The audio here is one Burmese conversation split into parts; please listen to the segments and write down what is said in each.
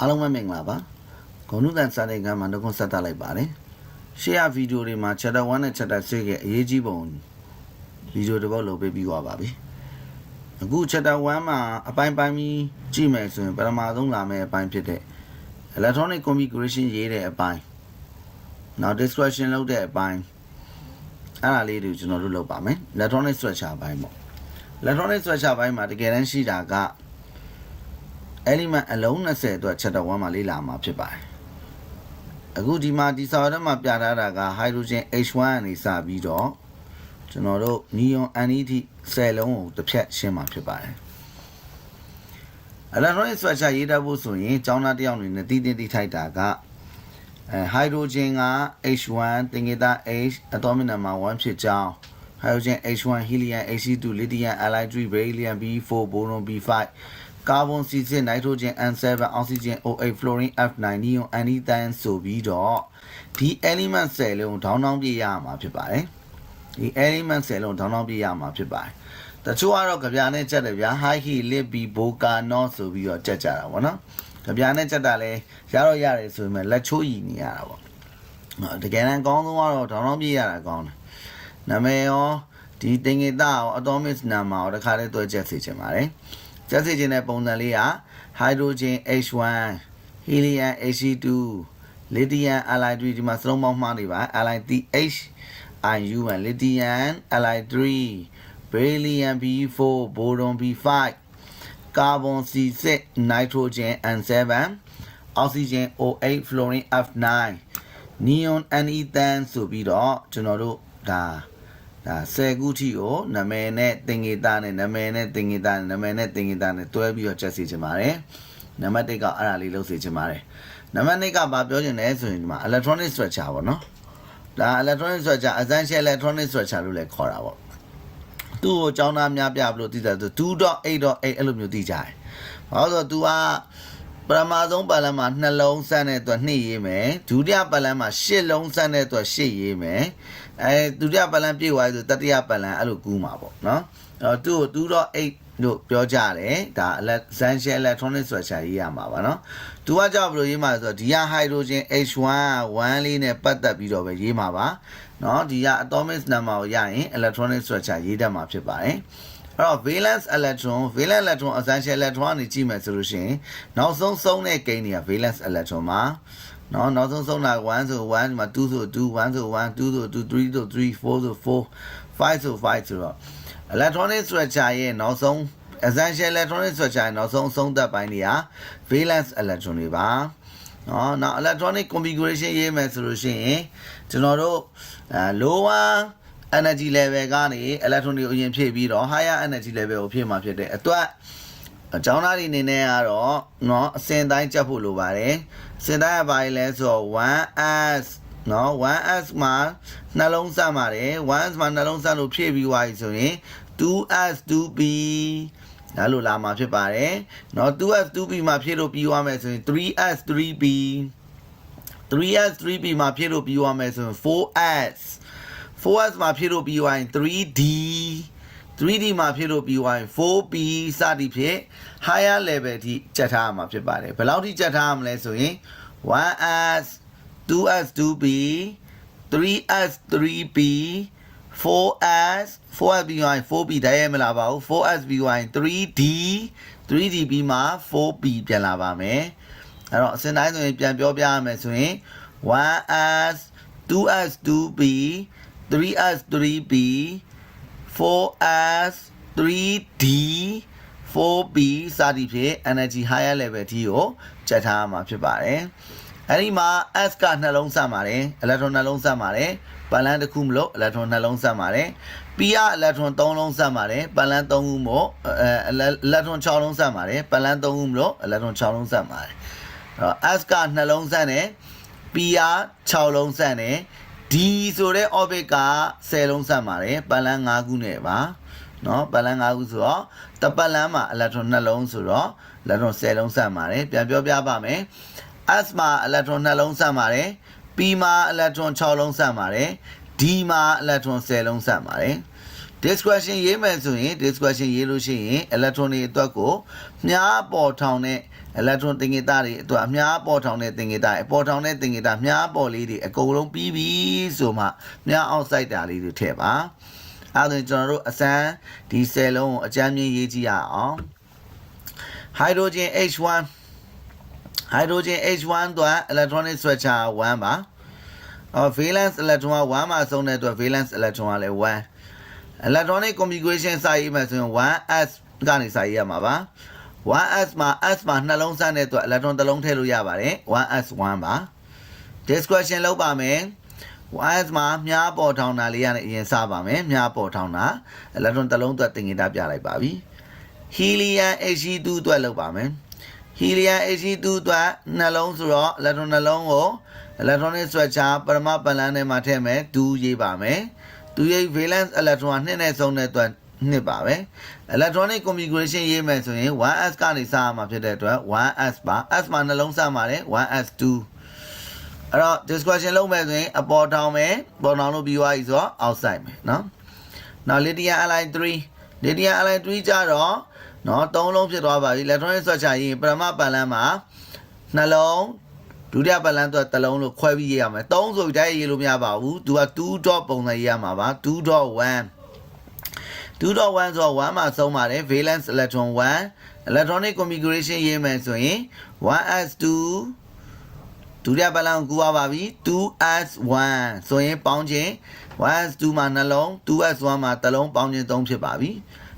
အားလုံးပဲမင်္ဂလာပါဂုဏ်နုတန်စာတဲ့ကမှာတော့ဆက်တာလိုက်ပါတယ်ရှေ့ရဗီဒီယိုတွေမှာ chapter 1နဲ့ chapter 6ရဲ့အရေးကြီးပုံဗီဒီယိုတစ်ပုဒ်လုပ်ပေးပြီးသွားပါပြီအခု chapter 1မှာအပိုင်းပိုင်းပြီးကြည့်မယ်ဆိုရင်ပထမဆုံးလာမယ့်အပိုင်းဖြစ်တဲ့ electronic configuration ရေးတဲ့အပိုင်းနောက် description လုပ်တဲ့အပိုင်းအဲ့ဒါလေးတွေကျွန်တော်တို့လုပ်ပါမယ် electronic structure အပိုင်းပေါ့ electronic structure အပိုင်းမှာတကယ်တမ်းရှိတာကelement အလုံး20အတွက် chapter 1မှာလေ့လာမှာဖြစ်ပါတယ်အခုဒီမှာဒီစာအုပ်ထဲမှာပြထားတာက hydrogen H1 ကနေစပြီးတော့ကျွန်တော်တို့ neon NET 10လုံးကိုတစ်ဖြတ်ရှင်းမှာဖြစ်ပါတယ် electronic structure ရေးတတ်ဖို့ဆိုရင်ကျောင်းသားတစ်ယောက်အနေနဲ့တည်ထိုက်တာကhydrogen က H1 သင်္ကေတ H atomic number 1ဖြစ်ကြောင်း hydrogen H1 helium He2 lithium Li3 beryllium B4 boron B5 carbon C6 nitrogen N7 oxygen O8 fluorine F9 neon NE10 ဆိုပြီးတော့ဒီ element 10လုံးထောင်းထောင်းပြရမှာဖြစ်ပါတယ်ဒီ element 10လုံးထောင်းထောင်းပြရမှာဖြစ်ပါတယ်တချို့ကတော့ကြပြနဲ့ချက်တယ်ဗျာ high heat lit b boca not ဆိုပြီးတော့ချက်ကြတာပေါ့နော်ကြပြနဲ့ချက်တာလဲရတော့ရတယ်ဆိုပေမဲ့လက်ချိုးရည်နေရတာပေါ့တကယ်တမ်းအကောင်းဆုံးကတော့ထောင်းထောင်းပြရတာကောင်းတယ်နာမည်ရောဒီသင်္ကေတရော atomic number ရောတစ်ခါတည်းတွဲချက်စေချင်ပါတယ်ချက်စီခြင်းတဲ့ပုံစံလေးက hydrogen H1 helium He2 lithium Li3 ဒီမှာစလုံးပေါင်းမှားနေပါ Li3H IU1 lithium Li3 beryllium B4 boron B5 carbon C6 nitrogen N7 oxygen O8 fluorine F9 neon NE10 ဆိုပြီးတော့ကျွန်တော်တို့ဒါ10ခုထိကိုနာမည်နဲ့သင်္ကေတနဲ့နာမည်နဲ့သင်္ကေတနဲ့နာမည်နဲ့သင်္ကေတနဲ့တွဲပြီးတော့ချက်စီချင်ပါတယ်နံပါတ်1ကအဲ့ဒါလေးလုပ်စီချင်ပါတယ်နံပါတ်2ကဘာပြောချင်လဲဆိုရင်ဒီမှာ electronic structure ပေါ့နော်ဒါ electronic structure essential electronic structure လို့လည်းခေါ်တာပေါ့သူ့ကိုကျောင်းသားများပြလို့သိတယ်ဆို 2.8.8 အဲ့လိုမျိုးသိကြတယ်ဘာလို့ဆိုတော့ तू ကပထမဆုံးပတ်လမ်းမှာနှလုံးစမ်းတဲ့အတွက်2ရေးမယ်ဒုတိယပတ်လမ်းမှာ8လုံးစမ်းတဲ့အတွက်8ရေးမယ်ဒုတိယပတ်လမ်းပြည့်သွားပြီဆိုတတိယပတ်လမ်းအဲ့လိုကူးမှာပေါ့နော်အဲ့တော့ 2.8 လို့ပြောကြတယ်ဒါ essential electronic structure ရေးရမှာပါနော်သူကကြောက်ဘယ်လိုရေးမှာဆိုတော့ဒီက hydrogen H1 1လေးနဲ့ပတ်သက်ပြီးတော့ပဲရေးမှာပါနော်ဒီက atomic number ကိုရရင် electronic structure ရေးတတ်မှာဖြစ်ပါတယ်အဲ့တော့ valence electron essential electron ကနေကြည့်မယ်ဆိုလို့ရှိရင်နောက်ဆုံးဆုံးတဲ့ကိန်းတွေက valence electron မှာနော်နောက်ဆုံးဆုံးတာ1ဆို1ဒီမှာ2ဆို2 1ဆို1 2ဆို2 3ဆို3 4ဆို4 5ဆို5ဆိုတော့ electronic structure ရဲ့နောက်ဆုံး essential electronic structure ရဲ့နောက်ဆုံးအဆုံးသက်ပိုင်းတွေက valence electron တွေပါနော်နောက် electronic configuration ရေးမယ်ဆိုလို့ရှိရင်ကျွန်တော်တို့lower energy level ကနေ electron တွေအရင်ဖြည့်ပြီးတော့ higher energy level ကိုဖြည့်မှာဖြစ်တဲ့အတွက်အကြောင်းသားတွေအနေနဲ့ကတော့เนาะအစဉ်တိုင်းချက်ဖို့လိုပါတယ်အစဉ်တိုင်းကဘာလဲဆိုတော့ 1s เนาะ 1s မှာနှလုံးစမ်းပါတယ် 1s မှာနှလုံးစမ်းလို့ဖြည့်ပြီးသွားပြီဆိုရင် 2s 2b ဒါလို့လာမှာဖြစ်ပါတယ်เนาะ 2s 2b မှာဖြည့်လို့ပြီးသွားမယ်ဆိုရင် 3s 3b 3s 3b မှာဖြည့်လို့ပြီးသွားမယ်ဆိုရင် 4s 4s မှာဖြည့်လို့ပြီးသွားရင် 3d 3D မှာဖြည့်လို့ပြီးသွားရင် 4p စသည်ဖြင့် higher level ထိချက်ထားရမှာဖြစ်ပါတယ်ဘယ်လောက်ထိချက်ထားရမလဲဆိုရင် 1s 2s 2b 3s 3b 4s 4s ပြီးသွားရင် 4p တည်းရမလာပါဘူး 4s ပြီးသွားရင် 3d 3d ပြီးမှ 4p ပြန်လာပါမယ်အဲ့တော့အစဉ်တိုင်းဆိုရင်ပြန်ပြောပြရမယ်ဆိုရင် 1s 2s 2b 3s 3b 4s 3d 4b စသည်ဖြင့် energy higher level ထိကိုချက်ထားမှာဖြစ်ပါတယ်အဲ့ဒီမှာ s ကနှလုံးစမ်းပါတယ် electron နှလုံးစမ်းပါတယ်ပတ်လမ်းတစ်ခုမလို့ electron နှလုံးစမ်းပါတယ် p က electron 3လုံးစမ်းပါတယ်ပတ်လမ်း3ခုမို့electron 6လုံးစမ်းပါတယ်ပတ်လမ်း3ခုမလို့ electron 6လုံးစမ်းပါတယ်အဲ့တော့ s ကနှလုံးစမ်းတယ် p က6လုံးစမ်းတယ်D ဆိုတဲ့ orbit က10လုံးစမ်းပါတယ်ပတ်လမ်း5ခုနဲ့ပါเนาะပတ်လမ်း5ခုဆိုတော့တပတ်လမ်းမှာ electron 2လုံးဆိုတော့ electron 10လုံးစမ်းပါတယ်ပြန်ပြောပြပါမယ် S မှာ electron 2လုံးစမ်းပါတယ် P မှာ electron 6လုံးစမ်းပါတယ် D မှာ electron 10လုံးစမ်းပါတယ် this question ရေးမယ်ဆိုရင် this question ရေးလို့ရှိရင် electron တွေအတွက်ကိုမြားပေါ်ထောင်တဲ့ electron သင်္ကေတတွေအတွက်မြားပေါ်ထောင်တဲ့သင်္ကေတပေါ်ထောင်တဲ့သင်္ကေတမြားပေါ်လေးတွေအကုန်လုံးပြီးပြီဆိုမှမြား outside တာလေးတွေထည့်ပါအဲ့ဒါကျွန်တော်တို့အစမ်းဒီဆယ်လုံးကိုအကြမ်းမြင်ရေးကြည့်ရအောင် hydrogen H1 hydrogen H1 တော့ electronic structure 1ပါvalence electron က1မှာဆုံးတဲ့အတွက် valence electron ကလည်း1 electronic configuration စာရေးမယ်ဆိုရင် 1s ကနေစာရေးရမှာပါ 1s မှာ s မှာနှလုံးစတဲ့အတွက် electron တစ်လုံးထည့်လို့ရပါတယ် 1s1 ပါ this question လုပ်ပါမယ် 1s မှာမြားပေါ်ထောင်တာလေးရနဲ့အရင်စပါမယ်မြားပေါ်ထောင်တာ electron တစ်လုံးအတွက်သင်္ကေတပြလိုက်ပါပြီ helium He2 အတွက်လုပ်ပါမယ် helium He2 အတွက်နှလုံးဆိုတော့ electron နှလုံးကို electronic structure ပရမတ်ပလန်ထဲမှာထည့်မယ်2ရေးပါမယ်သူရဲ့ valence electron က2နဲ့ဆုံးတဲ့အတွက်2ပါပဲ electronic configuration ရေးမယ်ဆိုရင် 1s ကနေစရမှာဖြစ်တဲ့အတွက် 1s ပါ s မှာနှလုံးစပါတယ် 1s2 အဲ့တော့ this question လုပ်မယ်ဆိုရင်အပေါ်ထောင်မယ်ပေါ်ထောင်လို့ပြီးသွားပြီဆိုတော့ outside မယ်နော် now lithium alloy 3 lithium alloy 3ကြတော့နော်3လုံးဖြစ်သွားပါပြီ electronic structure ရေးပရမတ်ပလန်မှာနှလုံးဒုတိယပလန်တော့တစ်လုံးလို့ခွဲပြီးရေးရမယ်3ဆိုပြီးတိုက်ရေးလို့မရပါဘူးသူက2 dot ပုံစံရေးရမှာပါ 2.1 2.1 ဆိုတော့1မှာဆုံးပါတယ် valence electron 1 electronic configuration ရေးမယ်ဆိုရင် 1s2 ဒုတိယပလန်ကိုကူရပါပြီ 2s1 ဆိုရင်ပေါင်းခြင်း 1s2 မှာနှလုံး 2s1 မှာတစ်လုံးပေါင်းခြင်း3ဖြစ်ပါပြီ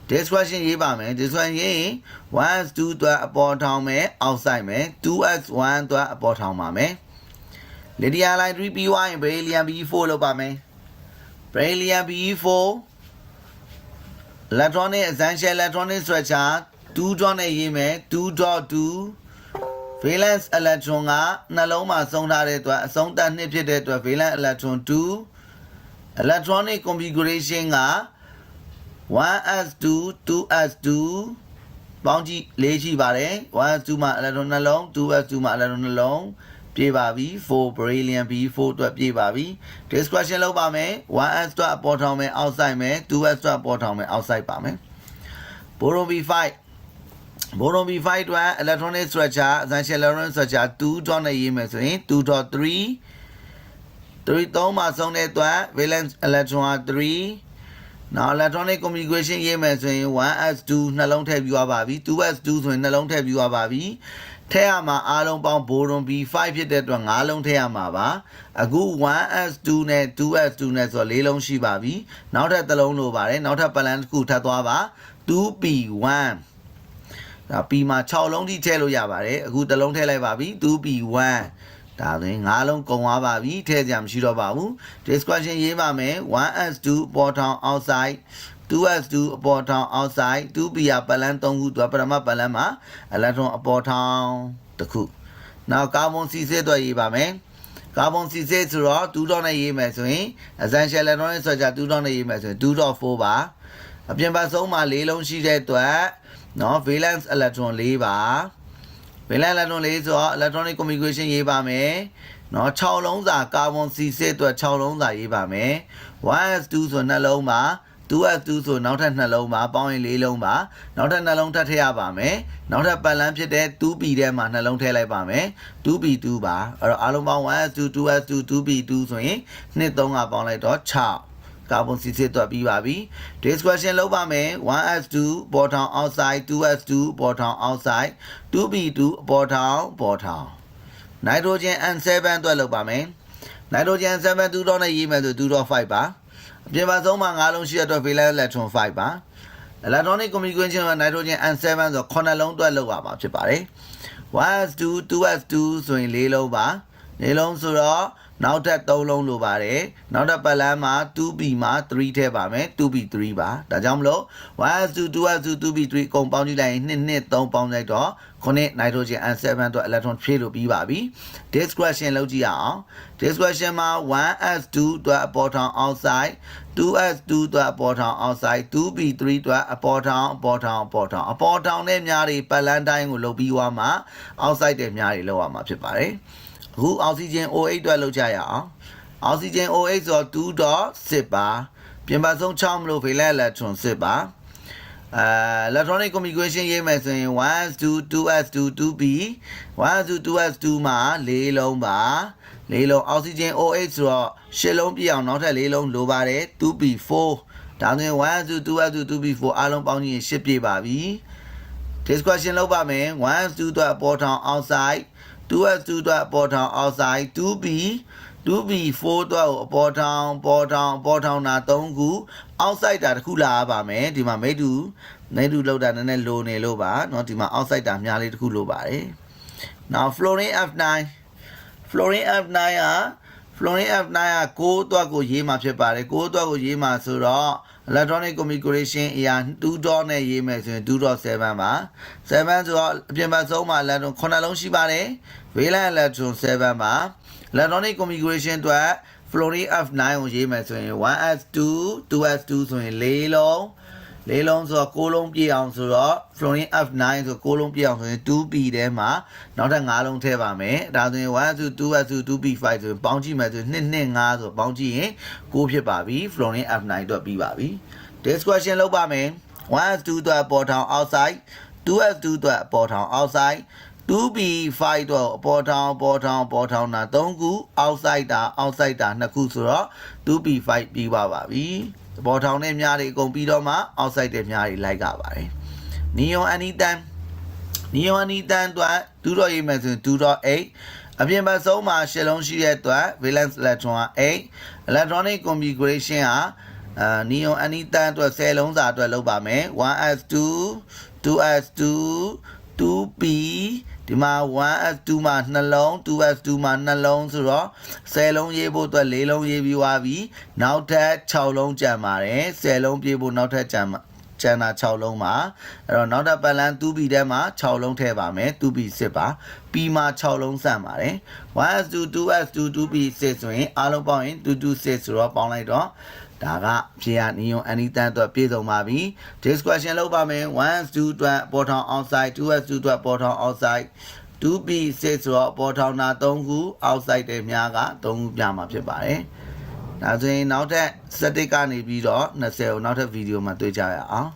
this question ရေးပါမယ် this one ရေးရင် 1s2 အတွက်အပေါ်ထောင်မယ် outside မယ် 2s1 အတွက်အပေါ်ထောင်ပါမယ် lithium alloy 3 ပြီးသွားရင် beryllium B4 လုပ်ပါမယ် beryllium B4 electronic essential electronic structure 2 dot နဲ့ရေးမယ် 2.2 valence electron ကနှလုံးမှာဆုံးထားတဲ့အတွက်အဆုံးသတ်2ဖြစ်တဲ့အတွက် valence electron 2 electronic configuration က 1s2 2s2 ပေါင်းကြည့်၄ရှိပါတယ် 1s2 မှာ electron နှလုံး 2s2 မှာ electron နှလုံးပြေးပါပြီ4 beryllium B4 အတွက်ပြေးပါပြီ this question လုပ်ပါမယ် 1s အတွက်အပေါ်ထောင်မယ် outside မယ် 2s အတွက်အပေါ်ထောင်မယ် outside ပါမယ် boron B5 boron B5 အတွက် electronic structure essential electronic structure 2 dot နဲ့ရေးမယ်ဆိုရင် 2.3 3မှာဆုံးတဲ့အတွက် valence electron 3 now electronic configuration ရေးမယ်ဆိုရင် 1s2 နှလုံးထည့်ပြီးသွားပါပြီ 2s2 ဆိုရင်နှလုံးထည့်ပြီးသွားပါပြီထည့်ရမှာအားလုံးပေါင်း boron B5 ဖြစ်တဲ့အတွက်5လုံးထည့်ရမှာပါအခု 1s2 နဲ့ 2s2 နဲ့ဆိုတော့4လုံးရှိပါပြီနောက်ထပ်တစ်လုံးလိုပါတယ်နောက်ထပ် balance တစ်ခုထပ်သွားပါ 2p1 ဒါ p မှာ6လုံးထိထည့်လို့ရပါတယ်အခုတစ်လုံးထည့်လိုက်ပါပြီ 2p1 ဒါဆိုရင်5လုံးကုန်သွားပါပြီထည့်ကြမရှိတော့ပါဘူး this question ရေးပါမယ် 1s2 ပေါ်ထောင် outside 2s2 အပေါ်ထောင် outside 2p ကပလန်3ခုသူကပရမတ်ပလန်မှာ electron အပေါ်ထောင်တစ်ခုနောက် carbon C6 အတွက်ရေးပါမယ် carbon C6 ဆိုတော့2 dot နဲ့ရေးမယ်ဆိုရင် essential electronic structure 2 dot နဲ့ရေးမယ်ဆိုရင် 2.4 ပါအပြင်ဘက်ဆုံးမှာ4လုံးရှိတဲ့အတွက်နော် valence electron 4ပါ valence electron 4ဆိုတော့ electronic configuration ရေးပါမယ်နော်6လုံးစာ carbon C6 အတွက်6လုံးစာရေးပါမယ် 1s2 ဆိုနှလုံးပါ 2s2 ဆိုနောက်ထပ်နှလုံးပါပေါင်းရင်4လုံးပါနောက်ထပ်နှလုံးထပ်ထည့်ရပါမယ်နောက်ထပ်ပတ်လန်းဖြစ်တဲ့ 2p ထဲမှာနှလုံးထည့်လိုက်ပါမယ် 2p2 ပါအဲ့တော့အားလုံးပေါင်း 1s2 2s2 2p2 ဆိုရင်2 3ကပေါင်းလိုက်တော့6 carbon C6 တော့ပြီးပါပြီ this question လုပ်ပါမယ် 1s2 ပေါ်ထောင် outside 2s2 ပေါ်ထောင် outside 2p2 ပေါ်ထောင် nitrogen N7 အတွက်လုပ်ပါမယ် nitrogen N7 2 dot နဲ့ရေးမယ်ဆို 2.5 ပါအပြင်ပါဆုံးမှာ5လုံးရှိတဲ့အတွက် valence electron 5ပါ electronic configuration မှာ nitrogen N7 ဆို9လုံးတွက်လောက်ရမှာဖြစ်ပါတယ် 1s2 2s2 ဆိုရင်4လုံးပါ4လုံးဆိုတော့နောက်ထပ်3လုံးလိုပါတယ်နောက်ထပ်ပတ်လန်းမှာ 2p မှာ3ထည့်ပါမယ် 2p3 ပါဒါကြောင့်မလို့ 1s2 2s2 2p3 အကုန်ပေါင်းကြည့်လိုက်ရင်2 2 3ပေါင်းလိုက်တော့9 nitrogen N7 အတွက် electron ဖြည့်လို့ပြီးပါပြီ this question လုပ်ကြည့်ရအောင် this question မှာ 1s2 အတွက်အပေါ်ထောင် outside 2s2 အတွက်အပေါ်ထောင် outside 2p3 အတွက်အပေါ်ထောင်နဲ့များတွေပတ်လန်းတိုင်းကိုလုပ်ပြီးသွားမှာ outside တဲ့များတွေလုပ်ရမှာဖြစ်ပါတယ်အခု oxygen OH အတွက်လုပ်ကြရအောင် oxygen OH ဆိုတော့ 2.6 ပါ ပြင်ပဆုံး6မလို့ valence electron စစ်ပါelectronic configuration ရေးမယ်ဆိုရင် 1s2 2s2 2p 1s2 2s2 မှာ4လုံးပါ4လုံး oxygen OH ဆိုတော့10လုံးပြည့်အောင်နောက်ထပ်4လုံးလိုပါတယ် 2p4 ဒါဆိုရင် 1s2 2s2 2p4 အားလုံးပေါင်းရင်10ပြည့်ပါပြီ this question လုပ်ပါမယ် 1s2 အတွက်အပေါ်ထောင် outside 2s2 အတွက်အပေါ်ထောင် outside 2p4 အတွက်အပေါ်ထောင်နာ3ခုအောက်ဆိုင်တာတစ်ခုလာပါမယ်ဒီမှာမိတူလောက်တာနည်းနည်းလိုနေလို့ပါเนาะဒီမှာအောက်ဆိုင်တာများလေးတစ်ခုလိုပါတယ် now fluorine F9 fluorine F9 က6အတွက်ကိုရေးမှာဖြစ်ပါတယ်6အတွက်ကိုရေးမှာဆိုတော့ electronic configuration အရာ 2 dot နဲ့ရေးမယ်ဆိုရင် 2.7 ပါ7ဆိုတော့အပြင်ဘက်ဆုံးမှာ electron 9လုံးရှိပါတယ် valence electron 7 ပါ electronic configuration အတွက် fluorine F9 ကိုရေးမယ်ဆိုရင် 1s2 2s2 ဆိုရင်4လုံးဆိုတော့6လုံးပြည့်အောင်ဆိုတော့ fluorine F9 ဆို6လုံးပြည့်အောင်ဆိုရင် 2p ထဲမှာနောက်ထပ်5လုံးထည့်ပါမယ်ဒါဆိုရင် 1s2 2s2 2p5 ဆိုရင်ပေါင်းကြည့်မယ်ဆိုရင်2 2 5ဆိုပေါင်းကြည့်ရင်9ဖြစ်ပါပြီ fluorine F9 အတွက်ပြီးပါပြီ this question လုပ်ပါမယ် 1s2 အတွက်ပေါ်ထောင် outside 2s2 အတွက်ပေါ်ထောင် outside 2p5 တော့အပေါ်ထောင်နာ3ခု outside တာ2ခုဆိုတော့ 2p5 ပြီးပါပြီအပေါ်ထောင်နဲ့များတွေအကုန်ပြီးတော့မှ outside တဲ့များတွေလိုက်ကပါတယ် neon anytime အတွက်2တော့ရေးမယ်ဆိုရင် 2.8 အပြင်ဘက်ဆုံးမှာ10လုံးရှိတဲ့အတွက် valence electron က8 electronic configuration ကneon anytime အတွက်10လုံးစာအတွက်လုပ်ပါမယ် 1s2 2s2 2p ဒီမှာ 1s2 မှာ2လုံး 2s2 မှာ2လုံးဆိုတော့10လုံးရေးဖို့အတွက်4လုံးရေးပြီးသွားပြီနောက်ထပ်6လုံးကျန်ပါတယ်10လုံးပြေးဖို့နောက်ထပ်ကျန်တာ6လုံးပါအဲ့တော့နောက်ထပ်ပတ်လန်း 2p ထဲမှာ6လုံးထည့်ပါမယ် 2p စစ်ပါ p မှာ6လုံးစမ်းပါတယ် 1s2 2s2 2p စစ်ဆိုရင်အားလုံးပေါင်းရင် 226ဆိုတော့ပေါင်းလိုက်တော့ဒါကဖြေရ neon anytime အတွက်ပြည့်စုံပါပြီ this question လုပ်ပါမယ် 1s2 အတွက်ပေါ်ထောင် outside 2s2 အတွက်ပေါ်ထောင် outside 2p6 ဆိုတော့ပေါ်ထောင်တာ3ခု outside တဲ့များက3ခုပြမှာဖြစ်ပါတယ်ဒါဆိုရင်နောက်ထပ် static ကနေပြီးတော့20ကိုနောက်ထပ် video မှာတွေ့ကြရအောင်